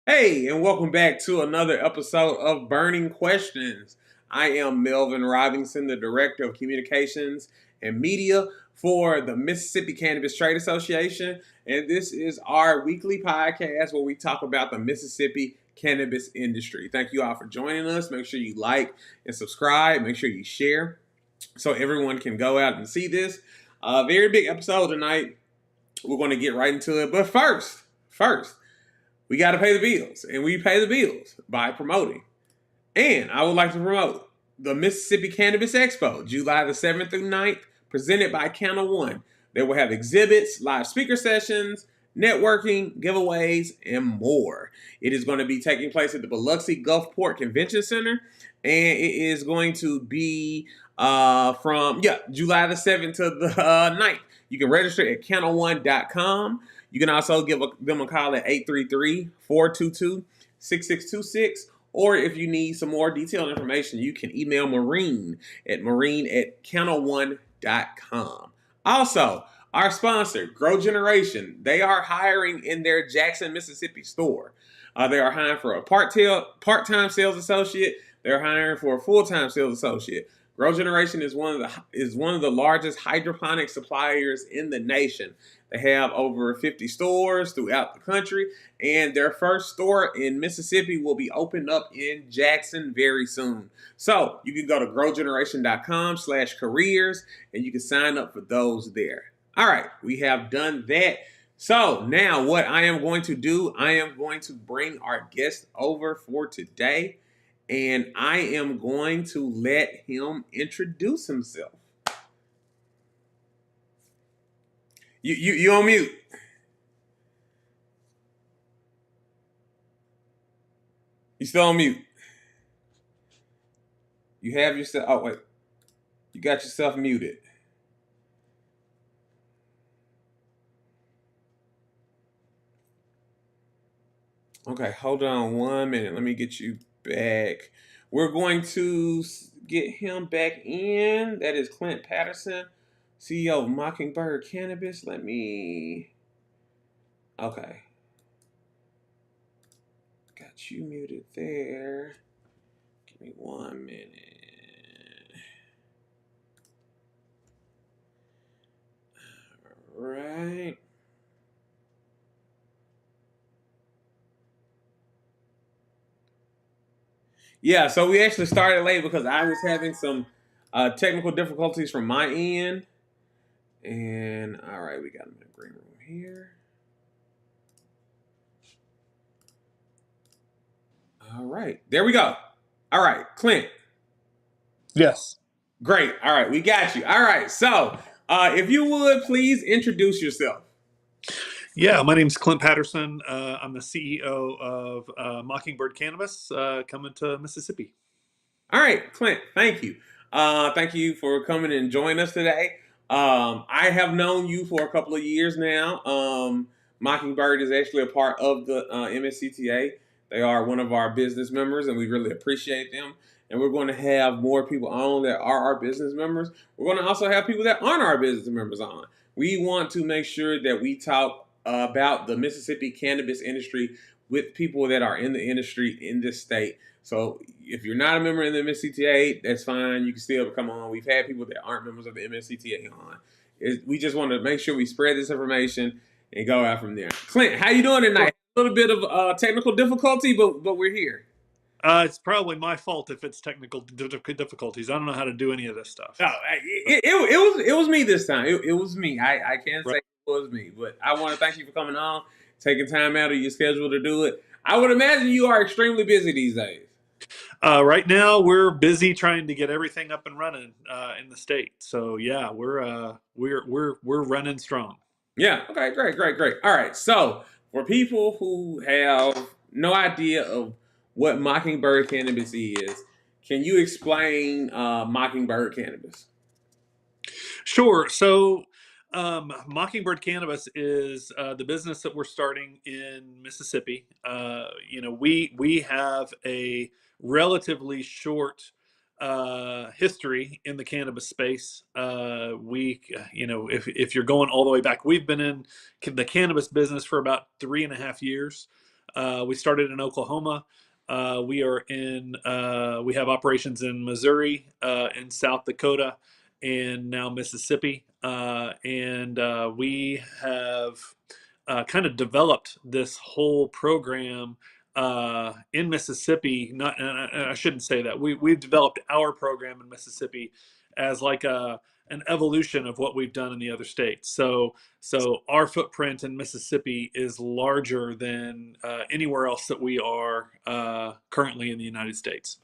Hey, and welcome back to another episode of Burning Questions. I am Melvin Robinson, the Director of Communications and Media for the Mississippi Cannabis Trade Association, and this is our weekly podcast where we talk about the Mississippi cannabis industry. Thank you all for joining us. Make sure you like and subscribe. Make sure you share so everyone can go out and see this. Very big episode tonight. We're going to get right into it, but first, we got to pay the bills, and we pay the bills by promoting. And I would like to promote the Mississippi Cannabis Expo, July the 7th through 9th, presented by Counter One. They will have exhibits, live speaker sessions, networking, giveaways, and more. It is going to be taking place at the Biloxi Gulfport Convention Center, and it is going to be from July the 7th to the 9th. You can register at counter1.com. You can also give them a call at 833-422-6626. Or if you need some more detailed information, you can email Marine at counter1.com. Also, our sponsor, Grow Generation, they are hiring in their Jackson, Mississippi store. They are hiring for a part-time sales associate. They're hiring for a full-time sales associate. Grow Generation is one of the largest hydroponic suppliers in the nation. They have over 50 stores throughout the country, and their first store in Mississippi will be opened up in Jackson very soon. So you can go to growgeneration.com/careers, and you can sign up for those there. All right, we have done that. So now what I am going to do, I am going to bring our guest over for today, and I am going to let him introduce himself. You on mute. You still on mute. You have yourself. Oh wait, you got yourself muted. Okay, hold on 1 minute. Let me get you back. We're going to get him back in. That is Clint Patterson, CEO of Mockingbird Cannabis. Okay. Got you muted there. Give me 1 minute. All right. Yeah, so we actually started late because I was having some technical difficulties from my end. And all right, we got him in the green room here. All right, there we go. All right, Clint. Yes. Great. All right, we got you. All right, so if you would please introduce yourself. Yeah, my name's Clint Patterson. I'm the CEO of Mockingbird Cannabis coming to Mississippi. All right, Clint, thank you. Thank you for coming and joining us today. I have known you for a couple of years now. Mockingbird is actually a part of the MSCTA. They are one of our business members, and we really appreciate them. And we're going to have more people on that are our business members. We're going to also have people that aren't our business members on. We want to make sure that we talk about the Mississippi cannabis industry with people that are in the industry in this state. So if you're not a member in the MSCTA, that's fine. You can still come on. We've had people that aren't members of the MSCTA on. We just want to make sure we spread this information and go out from there. Clint, how you doing tonight? A little bit of technical difficulty, but we're here. It's probably my fault if it's technical difficulties. I don't know how to do any of this stuff. Oh, it was me this time. It was me. I can't say it was me, but I want to thank you for coming on, taking time out of your schedule to do it. I would imagine you are extremely busy these days. Right now, we're busy trying to get everything up and running in the state. So yeah, we're running strong. Yeah. Okay. Great. All right. So for people who have no idea of what Mockingbird Cannabis is, can you explain Mockingbird Cannabis? Sure. So, Mockingbird Cannabis is the business that we're starting in Mississippi. We have a relatively short history in the cannabis space. If you're going all the way back, we've been in the cannabis business for about 3.5 years. We started in Oklahoma. We have operations in Missouri, in South Dakota, and now Mississippi. And we have kind of developed this whole program in Mississippi. Not, and I shouldn't say that. We've developed our program in Mississippi as like an evolution of what we've done in the other states. So our footprint in Mississippi is larger than anywhere else that we are currently in the United States.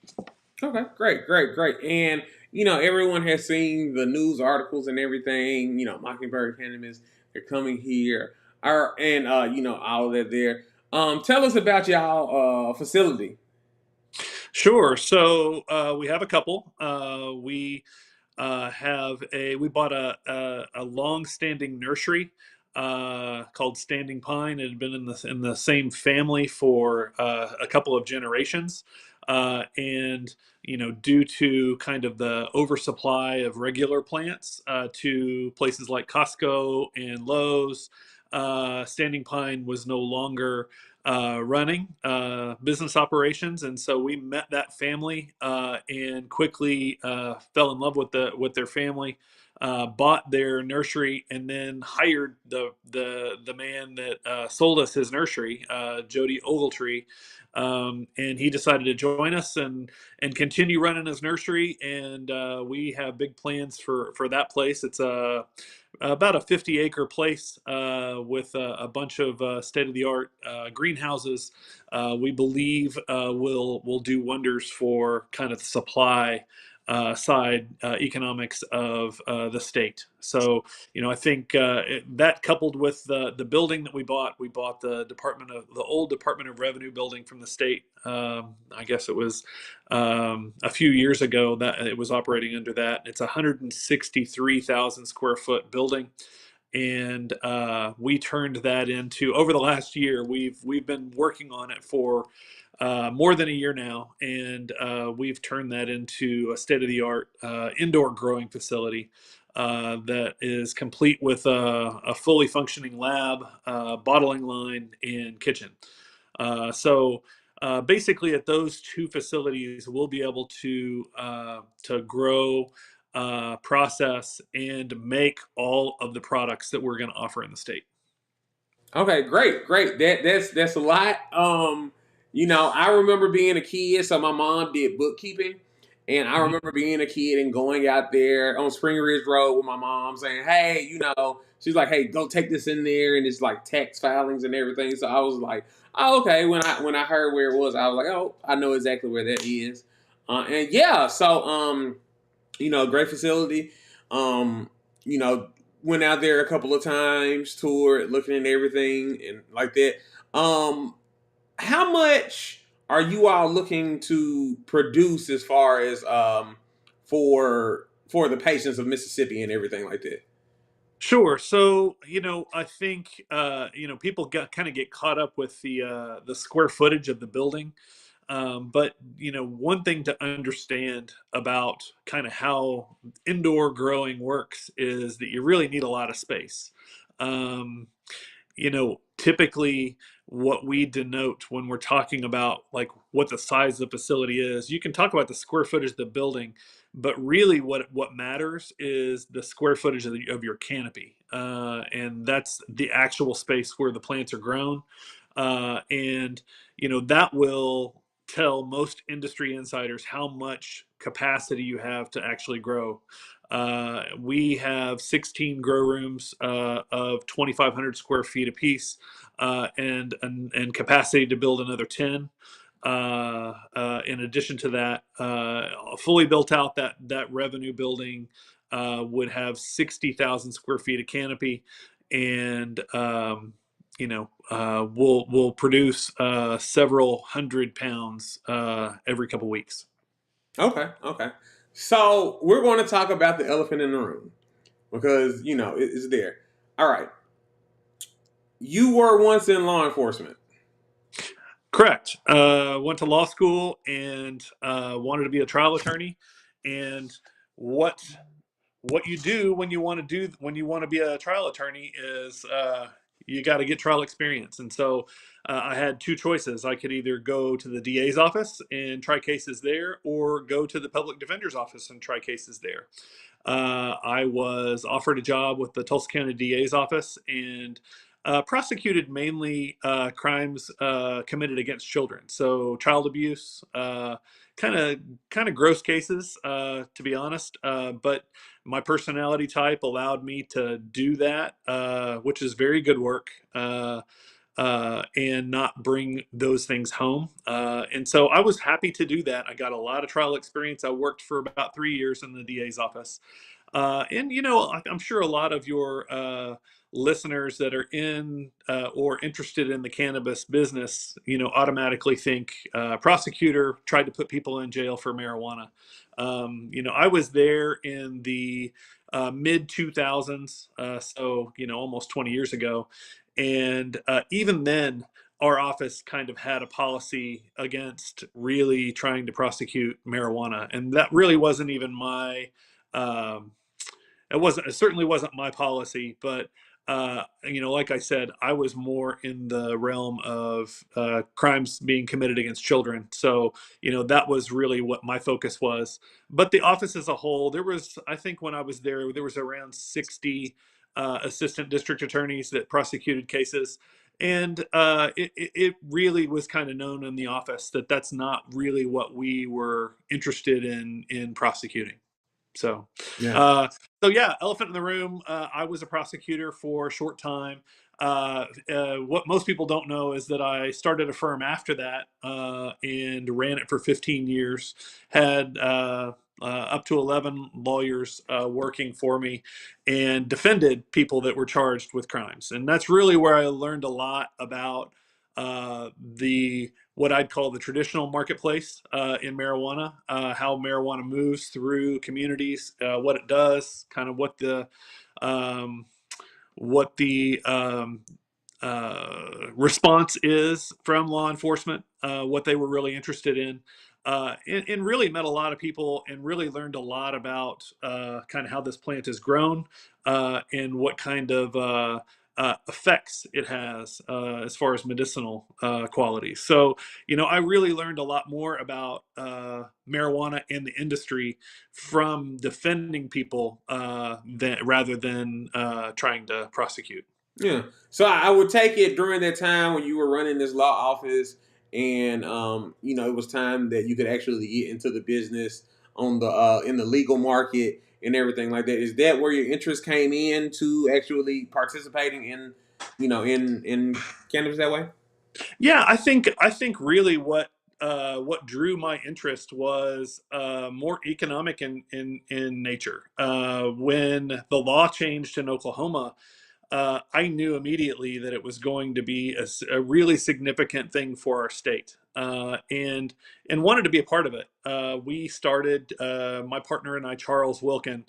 Okay, great, great, great. And everyone has seen the news articles and everything. Mockingbird Cannabis, they're coming here, and all of that there. Tell us about y'all facility. Sure. So we have a couple. We bought a long-standing nursery called Standing Pine. It had been in the same family for a couple of generations, and due to kind of the oversupply of regular plants to places like Costco and Lowe's, Standing Pine was no longer running business operations, and so we met that family and quickly fell in love with their family. Bought their nursery and then hired the man that sold us his nursery, Jody Ogletree, and he decided to join us and continue running his nursery. And we have big plans for that place. It's about a 50-acre place with a bunch of state-of-the-art greenhouses. We believe will do wonders for kind of the supply side economics of the state. So, I think that coupled with the building that we bought the old Department of Revenue building from the state. I guess it was a few years ago that it was operating under that. It's a 163,000 square foot building, and we turned that into, over the last year. We've been working on it for more than a year now, and we've turned that into a state-of-the-art indoor growing facility that is complete with a fully functioning lab, bottling line, and kitchen. Basically, at those two facilities, we'll be able to grow, process, and make all of the products that we're going to offer in the state. Okay, great, great. That's a lot. I remember being a kid, so my mom did bookkeeping, and I Mhm. remember being a kid and going out there on Spring Ridge Road with my mom saying, "Hey, she's like, hey, go take this in there," and it's like tax filings and everything. So I was like, "Oh, okay." When I heard where it was, I was like, "Oh, I know exactly where that is." And yeah, so great facility. Um, you know, Went out there a couple of times, toured, looking at everything and like that. Um, how much are you all looking to produce as far as for the patients of Mississippi and everything like that? Sure. So, I think people kind of get caught up with the square footage of the building. But one thing to understand about kind of how indoor growing works is that you really need a lot of space. Um, Typically what we denote when we're talking about like what the size of the facility is, you can talk about the square footage of the building, but really what matters is the square footage of your canopy. And that's the actual space where the plants are grown. And that will tell most industry insiders how much capacity you have to actually grow. We have 16 grow rooms of 2,500 square feet apiece, and capacity to build another 10. In addition to that, fully built out, that revenue building would have 60,000 square feet of canopy, and we'll produce several hundred pounds every couple weeks. Okay, okay. So we're going to talk about the elephant in the room because it's there. All right, you were once in law enforcement. Correct. Went to law school and wanted to be a trial attorney. And what you do when you want to be a trial attorney is you got to get trial experience. And so I had two choices. I could either go to the DA's office and try cases there, or go to the public defender's office and try cases there. I was offered a job with the Tulsa County DA's office, and prosecuted mainly crimes committed against children. So child abuse, kind of gross cases, to be honest. But my personality type allowed me to do that, which is very good work. And not bring those things home. And so I was happy to do that. I got a lot of trial experience. I worked for about 3 years in the DA's office. And, I'm sure a lot of your listeners that are in or interested in the cannabis business, automatically think prosecutor tried to put people in jail for marijuana. I was there in the mid 2000s, so, almost 20 years ago. And even then, our office kind of had a policy against really trying to prosecute marijuana. And that really wasn't even my, um, it certainly wasn't my policy, but like I said, I was more in the realm of crimes being committed against children. So, that was really what my focus was. But the office as a whole, I think when I was there was around 60 assistant district attorneys that prosecuted cases. And it really was kind of known in the office that that's not really what we were interested in prosecuting. So, Yeah. uh, so yeah, elephant in the room. I was a prosecutor for a short time. What most people don't know is that I started a firm after that, and ran it for 15 years. Had up to 11 lawyers working for me, and defended people that were charged with crimes. And that's really where I learned a lot about the what I'd call the traditional marketplace in marijuana, how marijuana moves through communities, what it does, kind of um, what the response is from law enforcement, what they were really interested in, and really met a lot of people and really learned a lot about kind of how this plant is grown, and what kind of effects it has as far as medicinal qualities. So, I really learned a lot more about marijuana and the industry from defending people rather than trying to prosecute. Yeah. So I would take it during that time when you were running this law office, and it was time that you could actually get into the business on the in the legal market and everything like that. Is that where your interest came in to actually participating in, in cannabis that way? Yeah, I think really what drew my interest was more economic in nature. When the law changed in Oklahoma, I knew immediately that it was going to be a really significant thing for our state, and wanted to be a part of it. We started, my partner and I, Charles Wilkin,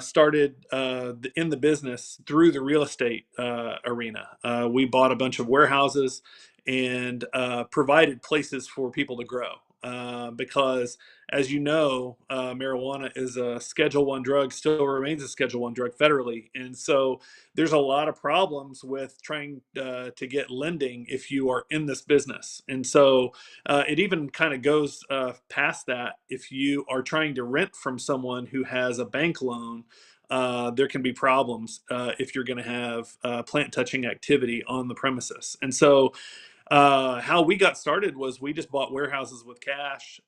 started in the business through the real estate arena. We bought a bunch of warehouses and provided places for people to grow. Because, as you know, marijuana is a Schedule One drug, still remains a Schedule One drug federally, and so there's a lot of problems with trying to get lending if you are in this business. And so it even kind of goes past that. If you are trying to rent from someone who has a bank loan, there can be problems if you're going to have plant touching activity on the premises. And so how we got started was we just bought warehouses with cash,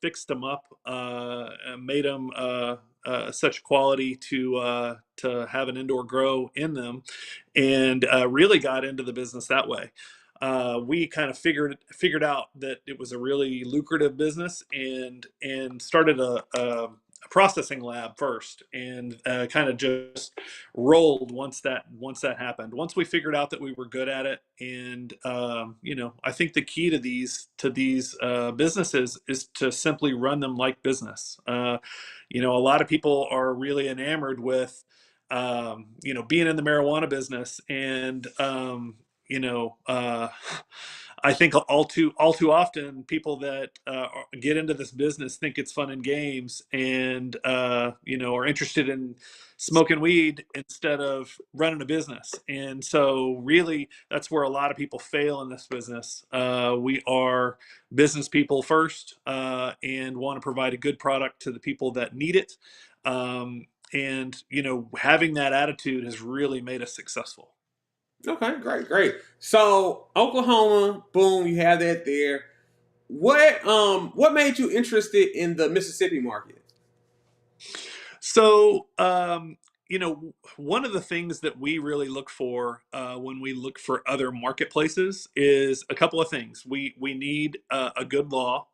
fixed them up, and made them such quality to have an indoor grow in them, and really got into the business that way. We kind of figured out that it was a really lucrative business, and started a processing lab first, and kind of just rolled once that happened. Once we figured out that we were good at it, and I think the key to these businesses is to simply run them like business. A lot of people are really enamored with being in the marijuana business, and you know uh, I think all too often people that get into this business think it's fun and games, and are interested in smoking weed instead of running a business. And so, really, that's where a lot of people fail in this business. We are business people first, and want to provide a good product to the people that need it. And having that attitude has really made us successful. Okay, great, great. So Oklahoma, boom, you have that there. What made you interested in the Mississippi market? So, one of the things that we really look for when we look for other marketplaces is a couple of things. We need a good law,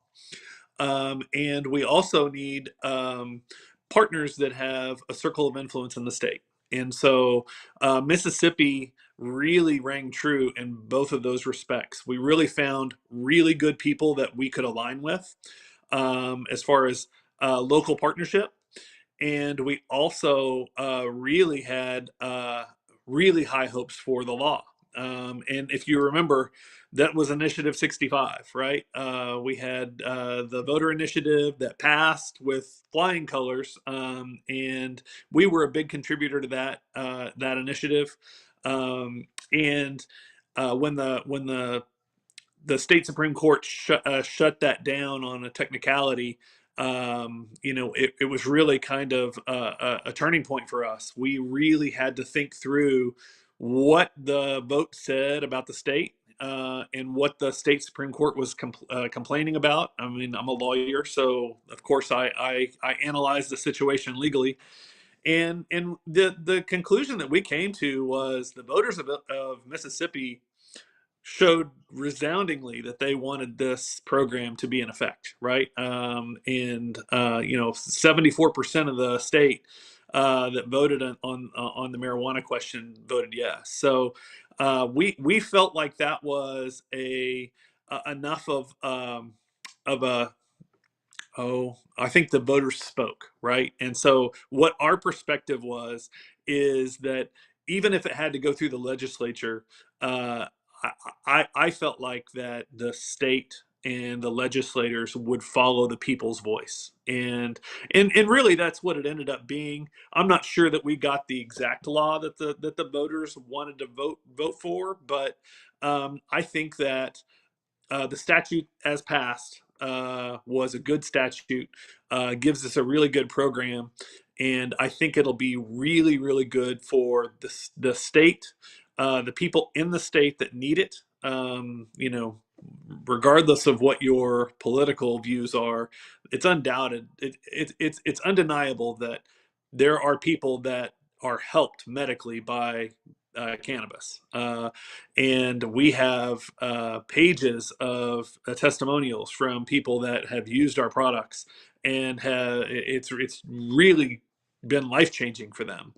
and we also need partners that have a circle of influence in the state. And so, Mississippi really rang true in both of those respects. We really found really good people that we could align with, as far as local partnership. And we also really had really high hopes for the law. And if you remember, that was Initiative 65, right? We had the voter initiative that passed with flying colors, and we were a big contributor to that initiative. And when the state Supreme Court shut that down on a technicality, it was really kind of a turning point for us. We really had to think through what the vote said about the state, and what the state Supreme Court was complaining about. I mean, I'm a lawyer, so of course I analyzed the situation legally. And the conclusion that we came to was the voters of Mississippi showed resoundingly that they wanted this program to be in effect, right? And 74% of the state that voted on the marijuana question voted yes. So we felt like that was enough of a I think the voters spoke, right? And so what our perspective was is that even if it had to go through the legislature, uh, I felt like that the state and the legislators would follow the people's voice, and really that's what it ended up being. I'm not sure that we got the exact law that the voters wanted to vote for, but I think that the statute as passed was a good statute, gives us a really good program, and I think it'll be really, really good for the state, the people in the state that need it. Regardless of what your political views are, it's undoubted, it's undeniable that there are people that are helped medically by cannabis. And we have pages of testimonials from people that have used our products, and it's really been life changing for them,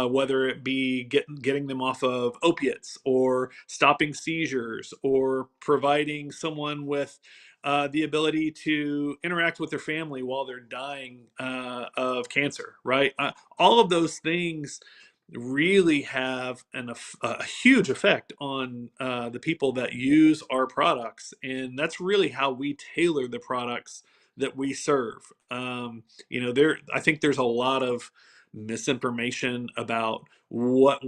whether it be getting them off of opiates, or stopping seizures, or providing someone with the ability to interact with their family while they're dying of cancer, right? All of those things really have a huge effect on the people that use our products, and that's really how we tailor the products that we serve. I think there's a lot of misinformation about what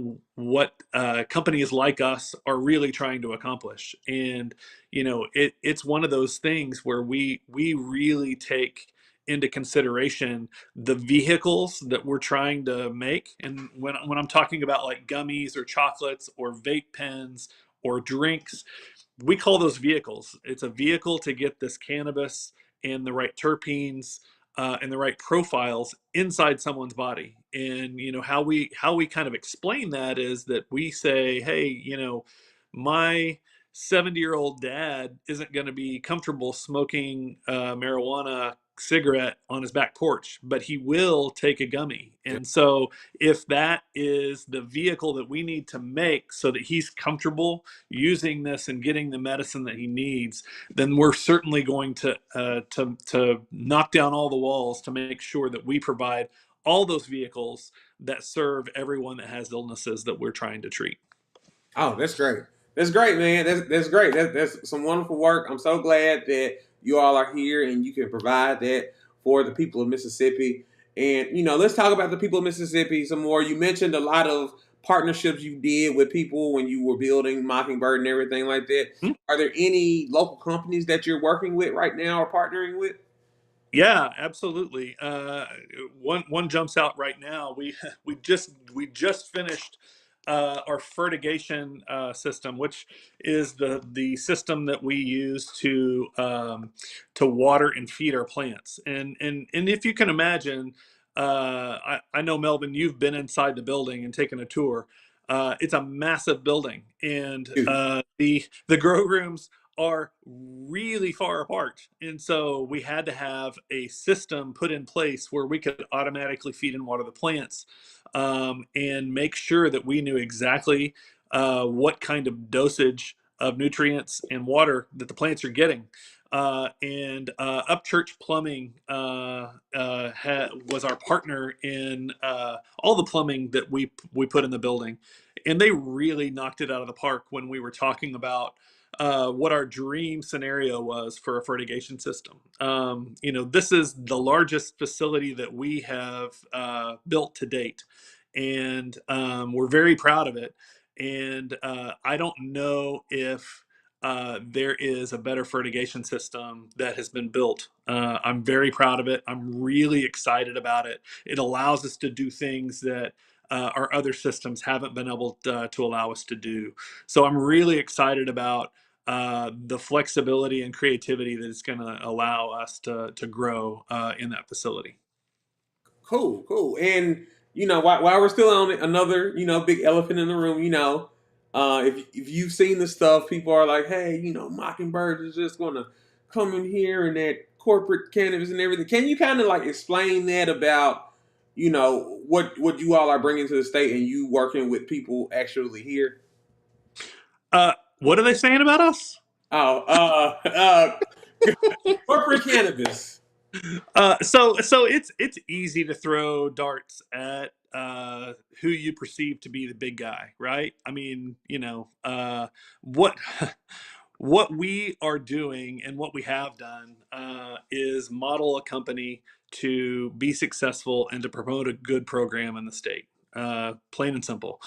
companies like us are really trying to accomplish, and it's one of those things where we really take into consideration the vehicles that we're trying to make. And when I'm talking about like gummies or chocolates or vape pens or drinks, we call those vehicles. It's a vehicle to get this cannabis and the right terpenes, and the right profiles inside someone's body. And how we kind of explain that is that we say, hey, my 70-year-old dad isn't going to be comfortable smoking marijuana cigarette on his back porch, but he will take a gummy. And so if that is the vehicle that we need to make so that he's comfortable using this and getting the medicine that he needs, then we're certainly going to knock down all the walls to make sure that we provide all those vehicles that serve everyone that has illnesses that we're trying to treat. Oh, that's great. That's great, man. That's great. That's some wonderful work. I'm so glad that you all are here and you can provide that for the people of Mississippi. And let's talk about the people of Mississippi some more. You mentioned a lot of partnerships you did with people when you were building Mockingbird and everything like that. Are there any local companies that you're working with right now or partnering with? Yeah, absolutely. One jumps out right now. We just finished our fertigation system, which is the system that we use to water and feed our plants. And if you can imagine, I know Melvin, you've been inside the building and taken a tour. It's a massive building, and the grow rooms are really far apart. And so we had to have a system put in place where we could automatically feed and water the plants, and make sure that we knew exactly what kind of dosage of nutrients and water that the plants are getting. And Upchurch Plumbing was our partner in all the plumbing that we put in the building, and they really knocked it out of the park when we were talking about what our dream scenario was for a fertigation system. This is the largest facility that we have built to date, and we're very proud of it. And I don't know if there is a better fertigation system that has been built. I'm very proud of it. I'm really excited about it. It allows us to do things that our other systems haven't been able to allow us to do. So I'm really excited about the flexibility and creativity that it's going to allow us to grow in that facility. Cool, cool. And while we're still on it, another big elephant in the room. If you've seen the stuff, people are like, hey, Mockingbird is just gonna come in here and that corporate cannabis and everything. Can you kind of like explain that about what you all are bringing to the state and you working with people actually here? What are they saying about us? Oh, corporate cannabis. So it's easy to throw darts at who you perceive to be the big guy, right? I mean, what what we are doing and what we have done is model a company to be successful and to promote a good program in the state. Plain and simple.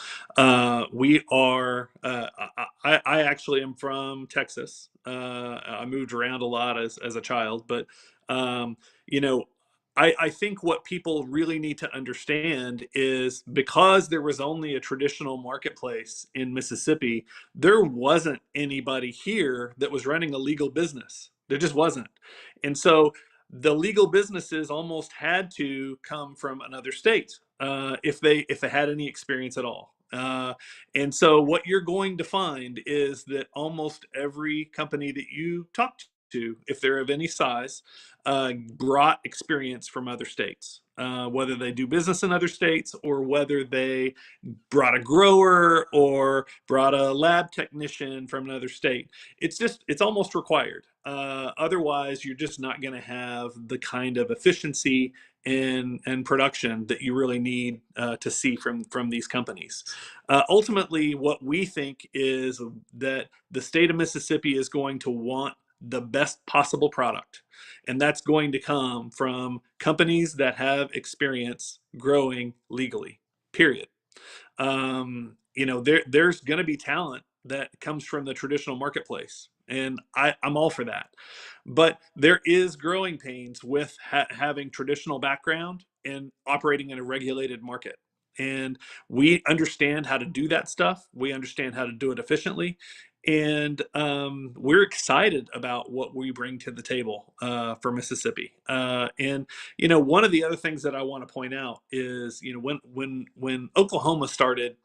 We are. I actually am from Texas. I moved around a lot as a child, but um, you know, I think what people really need to understand is because there was only a traditional marketplace in Mississippi, there wasn't anybody here that was running a legal business. There just wasn't. And so the legal businesses almost had to come from another state if they had any experience at all. And so what you're going to find is that almost every company that you talk to, if they're of any size, brought experience from other states, whether they do business in other states or whether they brought a grower or brought a lab technician from another state. It's almost required. Otherwise, you're just not going to have the kind of efficiency and production that you really need to see from these companies. Ultimately, what we think is that the state of Mississippi is going to want the best possible product. And that's going to come from companies that have experience growing legally, period. There's going to be talent that comes from the traditional marketplace, and I'm all for that. But there is growing pains with having traditional background and operating in a regulated market. And we understand how to do that stuff. We understand how to do it efficiently. And we're excited about what we bring to the table for Mississippi. And one of the other things that I want to point out is, when Oklahoma started,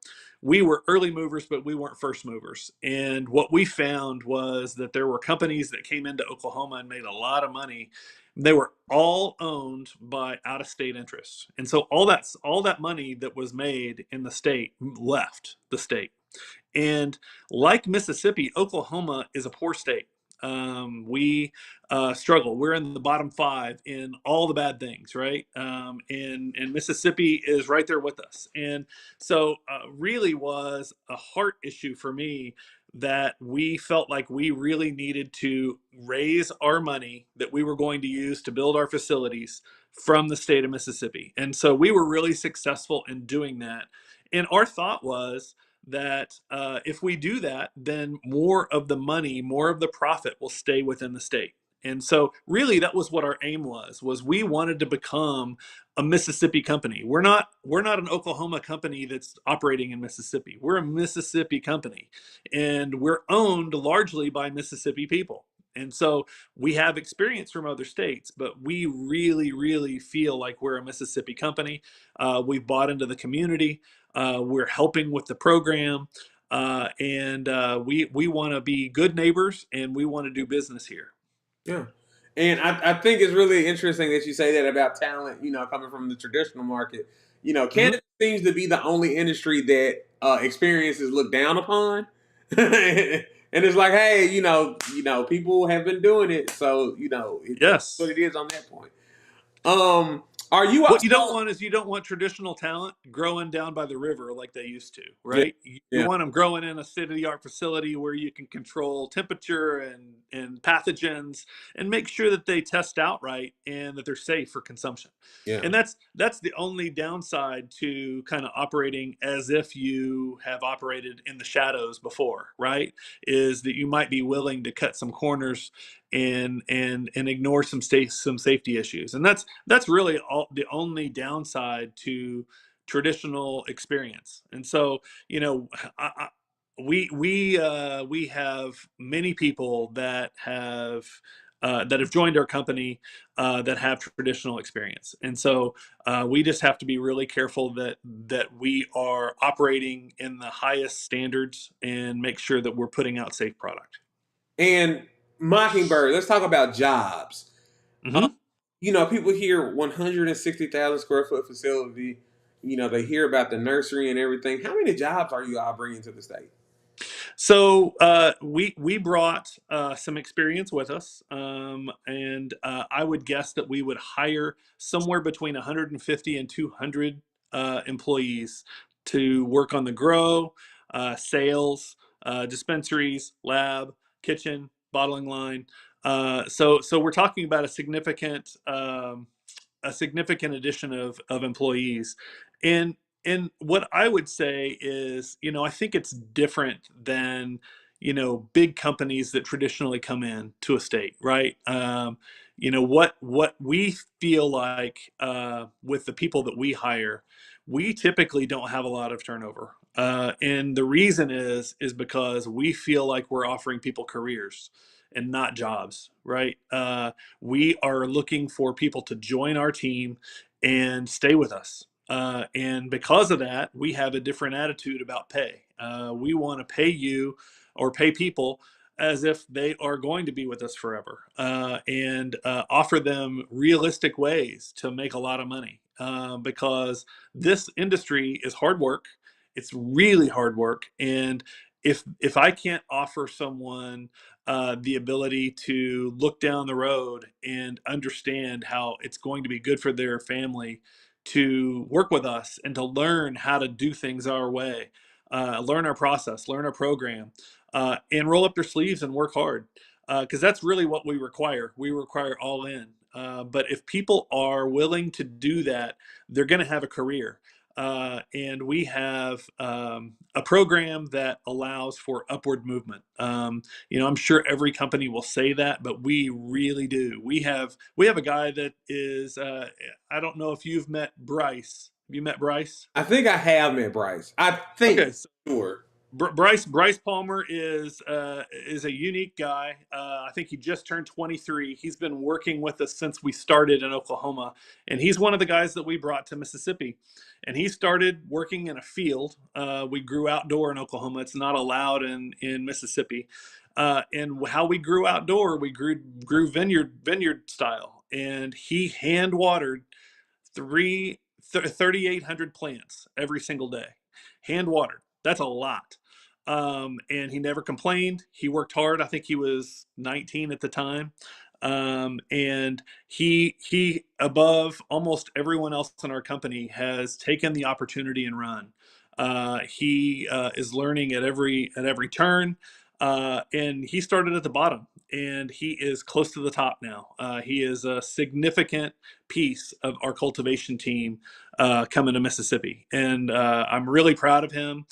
we were early movers, but we weren't first movers. And what we found was that there were companies that came into Oklahoma and made a lot of money. They were all owned by out-of-state interests, and so all that money that was made in the state left the state. And like Mississippi, Oklahoma is a poor state. We struggle. We're in the bottom five in all the bad things, right? And Mississippi is right there with us. And so, really was a heart issue for me that we felt like we really needed to raise our money that we were going to use to build our facilities from the state of Mississippi. And so we were really successful in doing that. And our thought was that if we do that, then more of the money, more of the profit will stay within the state. And so really that was what our aim was we wanted to become a Mississippi company. We're not an Oklahoma company that's operating in Mississippi. We're a Mississippi company, and we're owned largely by Mississippi people. And so we have experience from other states, but we really, really feel like we're a Mississippi company. We've bought into the community. We're helping with the program, and we want to be good neighbors, and we want to do business here. Yeah. And I think it's really interesting that you say that about talent, coming from the traditional market. Mhm. Cannabis seems to be the only industry that experience is looked down upon. And it's like, hey, people have been doing it, so it is what Yes. it is on that point. Um, are you What you don't also? want is you don't want traditional talent growing down by the river like they used to, Yeah, right? You yeah, want them growing in a state-of-the-art facility where you can control temperature and pathogens and make sure that they test out right and that they're safe for consumption. yeah. And that's the only downside to kind of operating as if you have operated in the shadows before, right? Is that you might be willing to cut some corners and ignore some safety issues. And that's really the only downside to traditional experience. And so, you know, we have many people that have joined our company that have traditional experience, and so we just have to be really careful that we are operating in the highest standards and make sure that we're putting out safe product. And Mockingbird. Let's talk about jobs. Uh, Hmm. People hear 160,000 square foot facility. They hear about the nursery and everything. How many jobs are you all bringing to the state? So we brought some experience with us, and I would guess that we would hire somewhere between 150 and 200 employees to work on the grow, sales, dispensaries, lab, kitchen, bottling line. So we're talking about a significant addition of employees. And what I would say is, I think it's different than, big companies that traditionally come in to a state, right? What we feel like with the people that we hire, we typically don't have a lot of turnover. And the reason is because we feel like we're offering people careers and not jobs, right? We are looking for people to join our team and stay with us. And because of that, we have a different attitude about pay. We want to pay you or pay people as if they are going to be with us forever, and offer them realistic ways to make a lot of money, because this industry is hard work. It's really hard work. And if I can't offer someone the ability to look down the road and understand how it's going to be good for their family to work with us and to learn how to do things our way, learn our process, learn our program, and roll up their sleeves and work hard. Because that's really what we require. We require all in. But if people are willing to do that, they're going to have a career. And we have a program that allows for upward movement. I'm sure every company will say that, but we really do. We have a guy that is. I don't know if you've met Bryce. Have you met Bryce? I think I have met Bryce. I think Okay, sure. Bryce Palmer is a unique guy. I think he just turned 23. He's been working with us since we started in Oklahoma, and he's one of the guys that we brought to Mississippi. And he started working in a field. We grew outdoor in Oklahoma. It's not allowed in Mississippi. And how we grew outdoor, we grew vineyard style, and he hand watered 3,800 plants every single day, hand watered. That's a lot. And he never complained. He worked hard. I think he was 19 at the time. And he above almost everyone else in our company has taken the opportunity and run. He is learning at every turn. And he started at the bottom, and he is close to the top now. He is a significant piece of our cultivation team coming to Mississippi, and I'm really proud of him.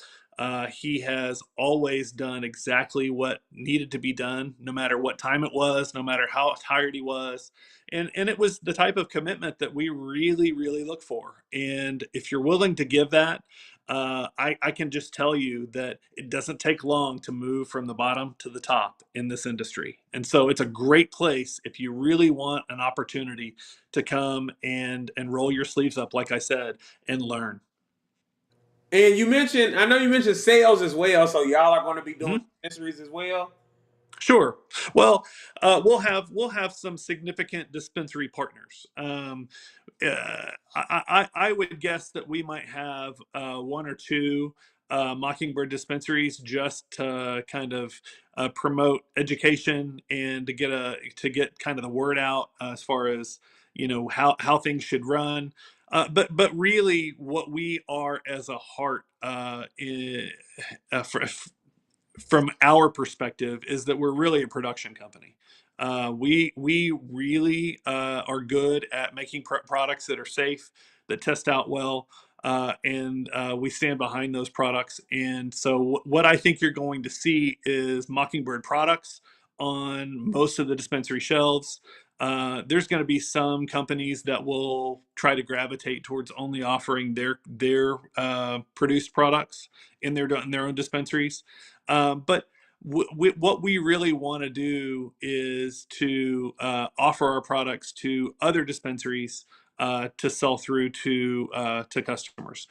He has always done exactly what needed to be done, no matter what time it was, no matter how tired he was. And it was the type of commitment that we really, really look for. And if you're willing to give that, I can just tell you that it doesn't take long to move from the bottom to the top in this industry. And so it's a great place if you really want an opportunity to come and roll your sleeves up, like I said, and learn. And you mentioned, I know you mentioned sales as well, so y'all are going to be doing Mhm. dispensaries as well. Sure. Well, we'll have some significant dispensary partners. I would guess that we might have one or two Mockingbird dispensaries just to kind of promote education and to get kind of the word out as far as how things should run. But really, what we are as a heart from our perspective is that we're really a production company. We really are good at making products that are safe, that test out well, and we stand behind those products. And so, what I think you're going to see is Mockingbird products on most of the dispensary shelves. There's going to be some companies that will try to gravitate towards only offering their produced products in their own dispensaries. But what we really want to do is to offer our products to other dispensaries to sell through to customers.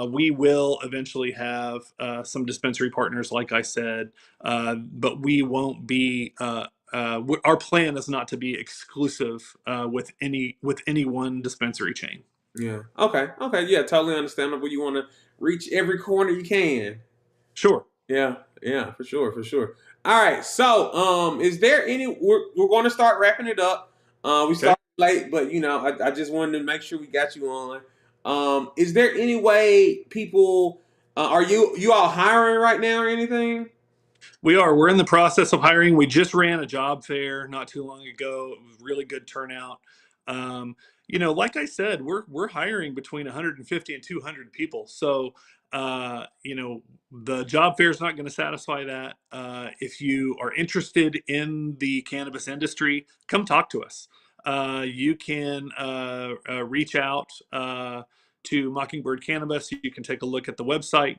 We will eventually have some dispensary partners, like I said, but we won't be. Our plan is not to be exclusive with any one dispensary chain. Yeah. Okay. Okay. Yeah. Totally understandable. You want to reach every corner you can. Sure. Yeah. Yeah. For sure. For sure. All right. So, is there any? We're going to start wrapping it up. We Okay. started late, but I just wanted to make sure we got you on. Is there any way people? Are you all hiring right now or anything? We are. We're in the process of hiring. We just ran a job fair not too long ago. It was really good turnout. Um, like I said, we're hiring between 150 and 200 people. So, the job fair is not going to satisfy that. If you are interested in the cannabis industry, come talk to us. You can reach out to Mockingbird Cannabis. You can take a look at the website.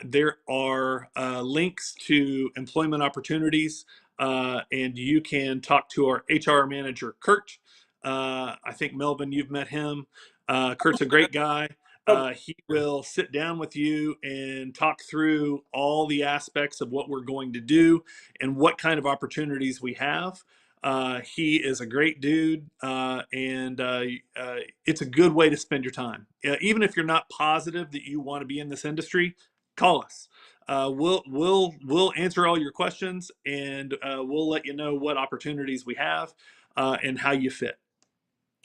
There are links to employment opportunities, and you can talk to our HR manager, Kurt. I think, Melvin, you've met him. Kurt's a great guy. He will sit down with you and talk through all the aspects of what we're going to do and what kind of opportunities we have. He is a great dude, and it's a good way to spend your time. Even if you're not positive that you want to be in this industry, call us. We'll answer all your questions, and we'll let you know what opportunities we have and how you fit.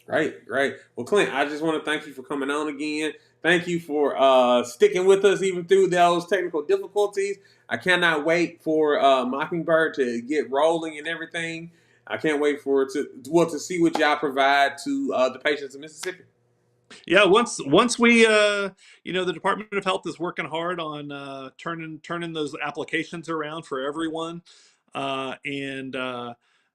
Great, great. Well, Clint, I just want to thank you for coming on again. Thank you for sticking with us even through those technical difficulties. I cannot wait for Mockingbird to get rolling and everything. I can't wait for it to see what y'all provide to the patients of Mississippi. Yeah, once we the Department of Health is working hard on turning those applications around for everyone, and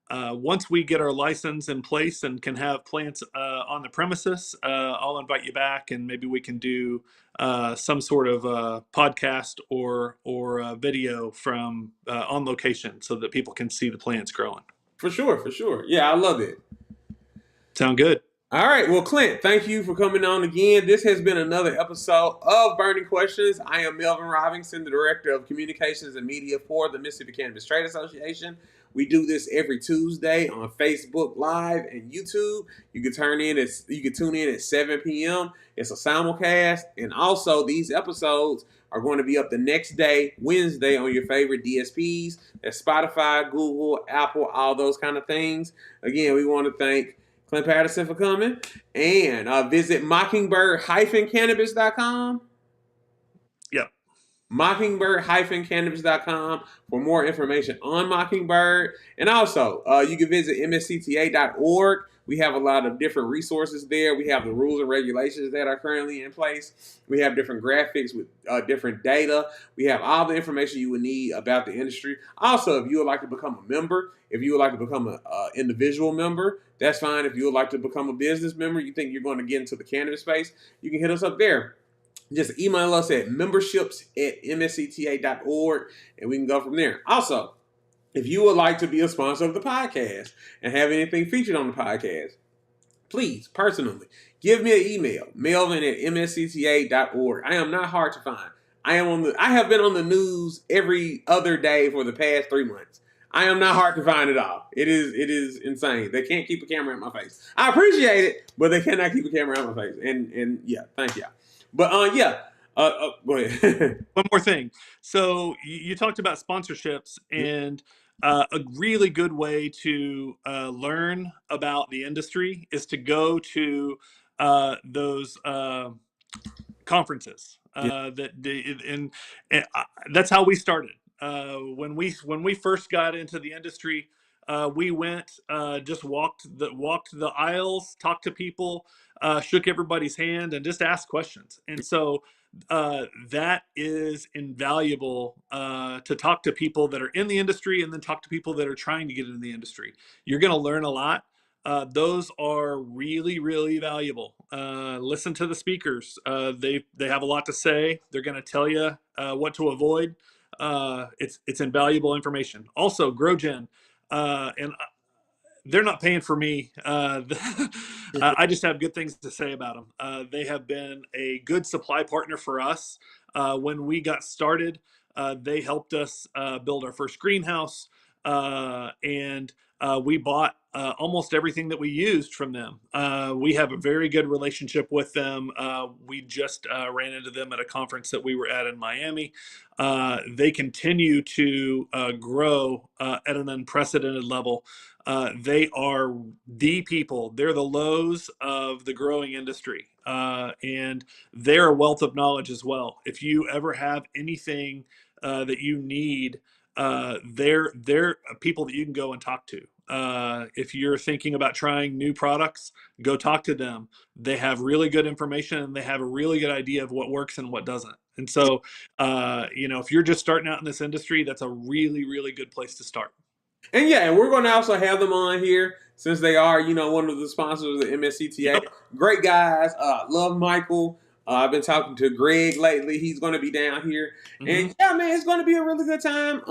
once we get our license in place and can have plants on the premises, I'll invite you back, and maybe we can do some sort of podcast or video from on location so that people can see the plants growing. For sure, for sure. Yeah, I love it. Sound good? All right. Well, Clint, thank you for coming on again. This has been another episode of Burning Questions. I am Melvin Robinson, the Director of Communications and Media for the Mississippi Cannabis Trade Association. We do this every Tuesday on Facebook Live and YouTube. You can tune in at 7 p.m. It's a simulcast. And also these episodes are going to be up the next day, Wednesday, on your favorite DSPs. That's Spotify, Google, Apple, all those kind of things. Again, we want to thank Clint Patterson for coming. And visit mockingbird-cannabis.com. Yep. Mockingbird-cannabis.com for more information on Mockingbird. And also, you can visit MSCTA.org. We have a lot of different resources there. We have the rules and regulations that are currently in place. We have different graphics with different data. We have all the information you would need about the industry. Also, if you would like to become a member, if you would like to become an individual member, that's fine. If you would like to become a business member, you think you're going to get into the cannabis space, you can hit us up there. Just email us at memberships@mscta.org and we can go from there. Also, if you would like to be a sponsor of the podcast and have anything featured on the podcast, please, personally, give me an email, melvin@mscta.org. I am not hard to find. I have been on the news every other day for the past 3 months. I am not hard to find at all. It is insane. They can't keep a camera in my face. I appreciate it, but they cannot keep a camera in my face. And yeah, thank you. But yeah, go ahead. One more thing. So you talked about sponsorships, and a really good way to learn about the industry is to go to those conferences. And that's how we started. When we first got into the industry, we went, just walked the aisles, talked to people, shook everybody's hand, and just asked questions. And so that is invaluable, to talk to people that are in the industry, and then talk to people that are trying to get into the industry. You're going to learn a lot. Those are really, really valuable. Listen to the speakers. They have a lot to say. They're going to tell you what to avoid. It's invaluable information. Also, GrowGen, and they're not paying for me. I just have good things to say about them. They have been a good supply partner for us. When we got started, they helped us build our first greenhouse, and we bought almost everything that we used from them. We have a very good relationship with them. We just ran into them at a conference that we were at in Miami. They continue to grow at an unprecedented level. They are the people. They're the Lowe's of the growing industry, and they're a wealth of knowledge as well. If you ever have anything that you need, they're people that you can go and talk to. If you're thinking about trying new products, go talk to them. They have really good information, and they have a really good idea of what works and what doesn't. And so, if you're just starting out in this industry, that's a really, really good place to start. And yeah, and we're going to also have them on here since they are, one of the sponsors of MSCTA. Yep. Great guys. Love Michael. I've been talking to Greg lately. He's going to be down here. And yeah, man, it's going to be a really good time.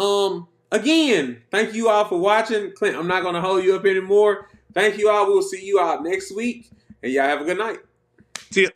Again, thank you all for watching. Clint, I'm not going to hold you up anymore. Thank you all. We'll see you all next week. And y'all have a good night. See ya.